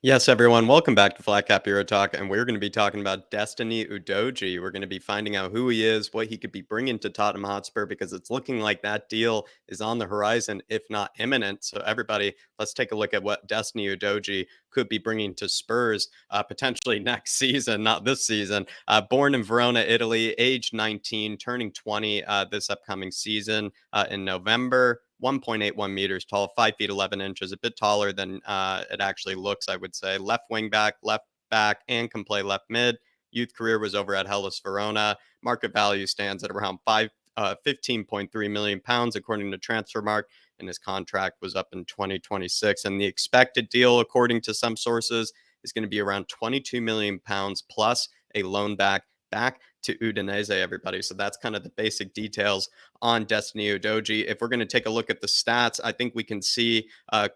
Yes, everyone. Welcome back to Flat Cap Euro Talk, and we're going to be talking about Destiny Udoji. We're going to be finding out who he is, what he could be bringing to Tottenham Hotspur, because it's looking like that deal is on the horizon, if not imminent. So, everybody, let's take a look at what Destiny Udoji could be bringing to Spurs potentially next season, not this season. Born in Verona, Italy, age 19, turning 20 this upcoming season in November. 1.81 meters tall, 5 feet 11 inches, a bit taller than it actually looks, I would say. Left wing back, left back, and can play left mid. Youth career was over at Hellas Verona. Market value stands at around 15.3 million pounds, according to Transfermarkt, and his contract was up in 2026. And the expected deal, according to some sources, is going to be around 22 million pounds plus a loan back to Udinese, everybody. So that's kind of the basic details on Destiny Udoji. If we're going to take a look at the stats, I think we can see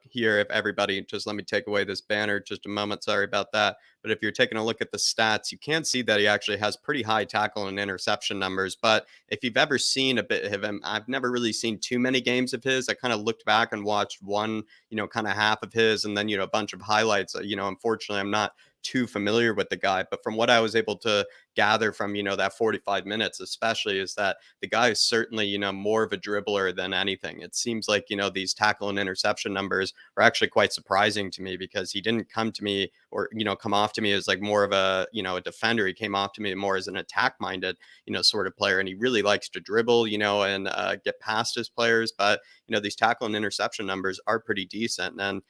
here, if everybody, just let me take away this banner just a moment. Sorry about that. But if you're taking a look at the stats, you can see that he actually has pretty high tackle and interception numbers. But if you've ever seen a bit of him, I've never really seen too many games of his. I kind of looked back and watched one, kind of half of his, and then, a bunch of highlights. Unfortunately, I'm not too familiar with the guy, but from what I was able to gather from, that 45 minutes, especially, is that the guy is certainly, more of a dribbler than anything. It seems like, these tackle and interception numbers are actually quite surprising to me because he didn't come to me or, come off to me as like more of a, a defender. He came off to me more as an attack minded, sort of player. And he really likes to dribble, and get past his players. But, these tackle and interception numbers are pretty decent. And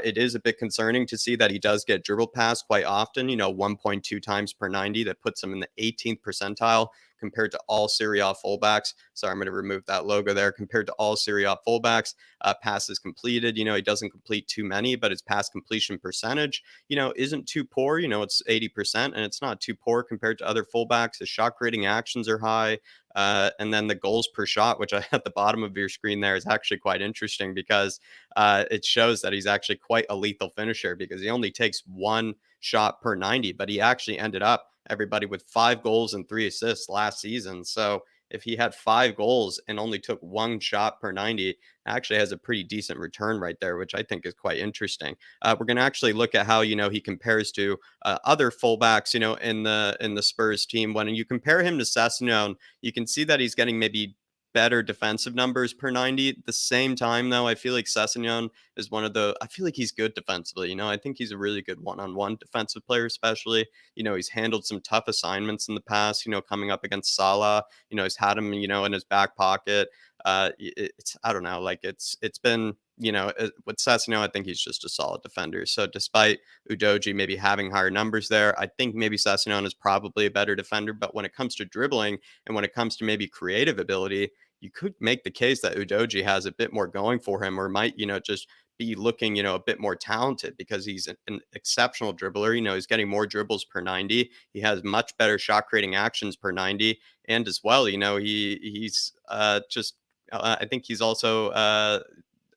it is a bit concerning to see that he does get dribble past quite often, 1.2 times per 90. That puts him in the 18th percentile compared to all Serie A fullbacks. Sorry, I'm going to remove that logo there. Compared to all Serie A fullbacks, passes completed. He doesn't complete too many, but his pass completion percentage, isn't too poor. It's 80%, and it's not too poor compared to other fullbacks. His shot creating actions are high. And then the goals per shot, which I at the bottom of your screen there, is actually quite interesting because it shows that he's actually quite a lethal finisher because he only takes one shot per 90, but he actually ended up, everybody, with 5 goals and 3 assists last season. So if he had 5 goals and only took one shot per 90, actually has a pretty decent return right there, which I think is quite interesting. We're going to actually look at how, he compares to other fullbacks, in the Spurs team. When you compare him to Sessegnon, you can see that he's getting maybe better defensive numbers per 90. At the same time, though, I feel like Sessegnon is I feel like he's good defensively. I think he's a really good one-on-one defensive player, especially. He's handled some tough assignments in the past, coming up against Salah. He's had him, in his back pocket. It's, I don't know, like it's been, with Sessegnon, I think he's just a solid defender. So despite Udoji maybe having higher numbers there, I think maybe Sessegnon is probably a better defender. But when it comes to dribbling and when it comes to maybe creative ability, you could make the case that Udoji has a bit more going for him, or might, just be looking, a bit more talented because he's an exceptional dribbler. He's getting more dribbles per 90. He has much better shot creating actions per 90. And as well, he's just, I think he's also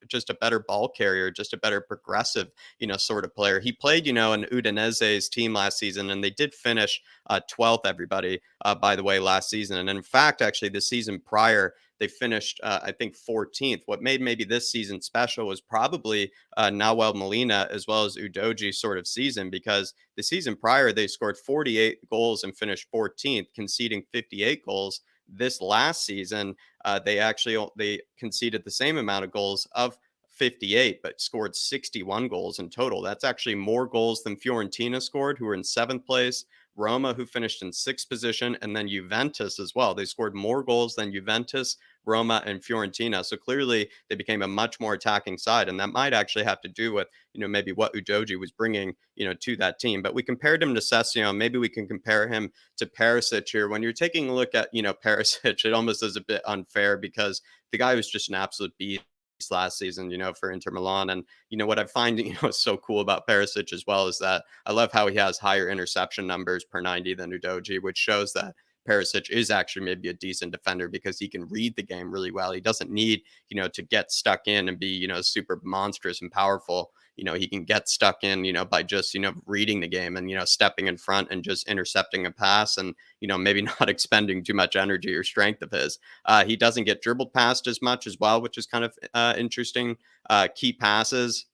just a better ball carrier, just a better progressive, sort of player. He played, in Udinese's team last season, and they did finish 12th, everybody, by the way, last season. And in fact, actually, the season prior, they finished, I think, 14th. What made maybe this season special was probably Nawel Molina as well as Udoji's sort of season, because the season prior, they scored 48 goals and finished 14th, conceding 58 goals. This last season, they conceded the same amount of goals of 58, but scored 61 goals in total. That's actually more goals than Fiorentina scored, who were in seventh place, Roma, who finished in sixth position, and then Juventus as well. They scored more goals than Juventus, Roma, and Fiorentina. So clearly, they became a much more attacking side, and that might actually have to do with, maybe what Udoji was bringing, to that team. But we compared him to Sessegnon. Maybe we can compare him to Perisic here. When you're taking a look at, Perisic, it almost is a bit unfair because the guy was just an absolute beast last season, for Inter Milan. And, what I find, is so cool about Perisic as well is that I love how he has higher interception numbers per 90 than Udoji, which shows that Perisic is actually maybe a decent defender because he can read the game really well. He doesn't need, to get stuck in and be, super monstrous and powerful. He can get stuck in, by just, reading the game and, stepping in front and just intercepting a pass and, maybe not expending too much energy or strength of his. He doesn't get dribbled past as much as well, which is kind of interesting. Key passes,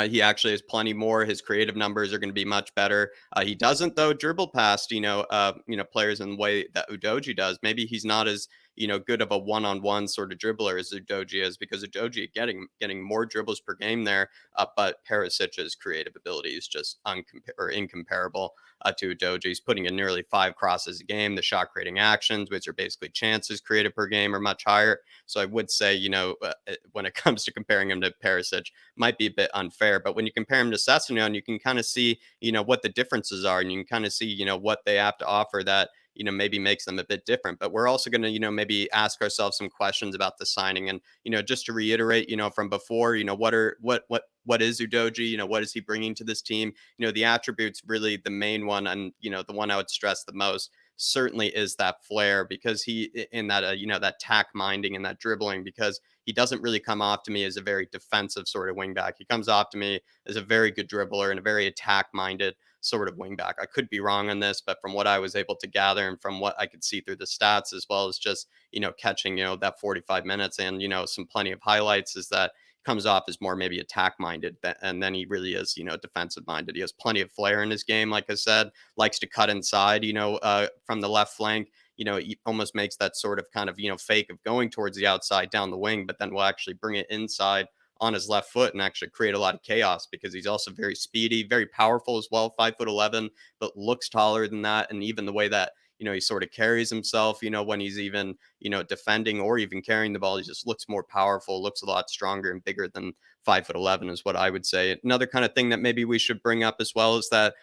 He actually has plenty more. His creative numbers are going to be much better. He doesn't though dribble past players in the way that Udoji does. Maybe he's not as good of a one-on-one sort of dribbler as Udoji is, because Udoji getting more dribbles per game there. But Perisic's creative ability is just incomparable to Udoji. He's putting in nearly 5 crosses a game. The shot creating actions, which are basically chances created per game, are much higher. So I would say, when it comes to comparing him to Perisic, might be a bit unfair. But when you compare him to Sessegnon, you can kind of see, what the differences are, and you can kind of see, what they have to offer that, maybe makes them a bit different. But we're also going to, maybe ask ourselves some questions about the signing. And, just to reiterate, from before, what is Udoji? What is he bringing to this team? The attributes, really the main one, and, the one I would stress the most certainly is that flair, because he in that that tack minding and that dribbling, because he doesn't really come off to me as a very defensive sort of wingback. He comes off to me as a very good dribbler and a very attack minded sort of wingback. I could be wrong on this, but from what I was able to gather and from what I could see through the stats, as well as just catching that 45 minutes and some plenty of highlights, is that comes off as more maybe attack minded, and then he really is defensive minded. He has plenty of flair in his game, like I said, likes to cut inside from the left flank. He almost makes that sort of kind of fake of going towards the outside down the wing, but then will actually bring it inside on his left foot and actually create a lot of chaos, because he's also very speedy, very powerful as well, 5'11", but looks taller than that. And even the way that he sort of carries himself, when he's even defending or even carrying the ball, he just looks more powerful, looks a lot stronger and bigger than 5'11", is what I would say. Another kind of thing that maybe we should bring up as well is that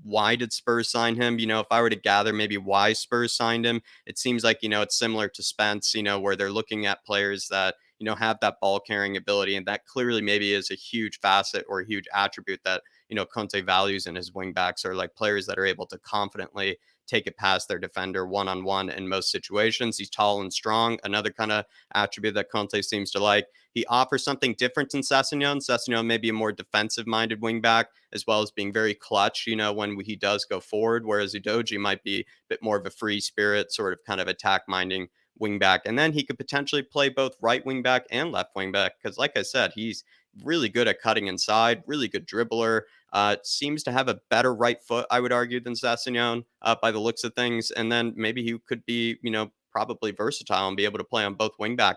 why did Spurs sign him? If I were to gather maybe why Spurs signed him, it seems like it's similar to Spence, where they're looking at players that have that ball carrying ability, and that clearly maybe is a huge facet or a huge attribute that Conte values in his wingbacks, are like players that are able to confidently take it past their defender one on one in most situations. He's tall and strong. Another kind of attribute that Conte seems to like. He offers something different than Sessegnon. Sessegnon may be a more defensive minded wingback, as well as being very clutch, when he does go forward, whereas Udoji might be a bit more of a free spirit, sort of kind of attack minding wingback. And then he could potentially play both right wingback and left wingback, because, like I said, he's really good at cutting inside, really good dribbler. Seems to have a better right foot, I would argue, than Sessegnon by the looks of things. And then maybe he could be, probably versatile and be able to play on both wingback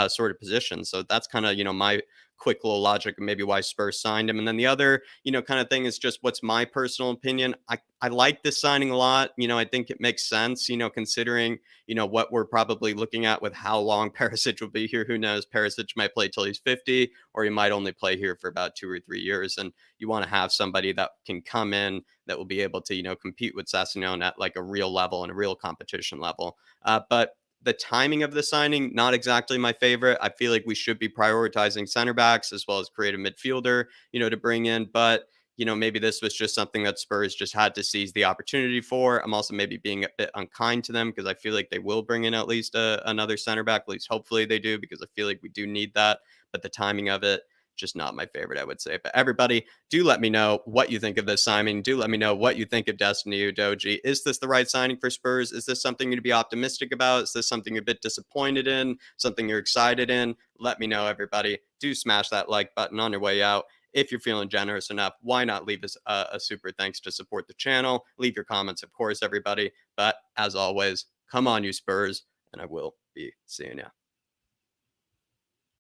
sort of positions. So that's kind of, my quick little logic of maybe why Spurs signed him. And then the other, kind of thing is just what's my personal opinion. I like this signing a lot. I think it makes sense, considering, what we're probably looking at with how long Perisic will be here. Who knows? Perisic might play till he's 50, or he might only play here for about 2 or 3 years. And you want to have somebody that can come in that will be able to, compete with Sassuolo at like a real level and a real competition level. But the timing of the signing, not exactly my favorite. I feel like we should be prioritizing center backs as well as creative midfielder, to bring in. But, maybe this was just something that Spurs just had to seize the opportunity for. I'm also maybe being a bit unkind to them, because I feel like they will bring in at least another center back. At least hopefully they do, because I feel like we do need that. But the timing of it, just not my favorite, I would say. But everybody, do let me know what you think of this signing. Do let me know what you think of Destiny Udogie. Is this the right signing for Spurs? Is this something to be optimistic about? Is this something you're a bit disappointed in? Something you're excited in? Let me know, everybody. Do smash that like button on your way out. If you're feeling generous enough, why not leave us a super thanks to support the channel? Leave your comments, of course, everybody. But as always, come on, you Spurs, and I will be seeing you.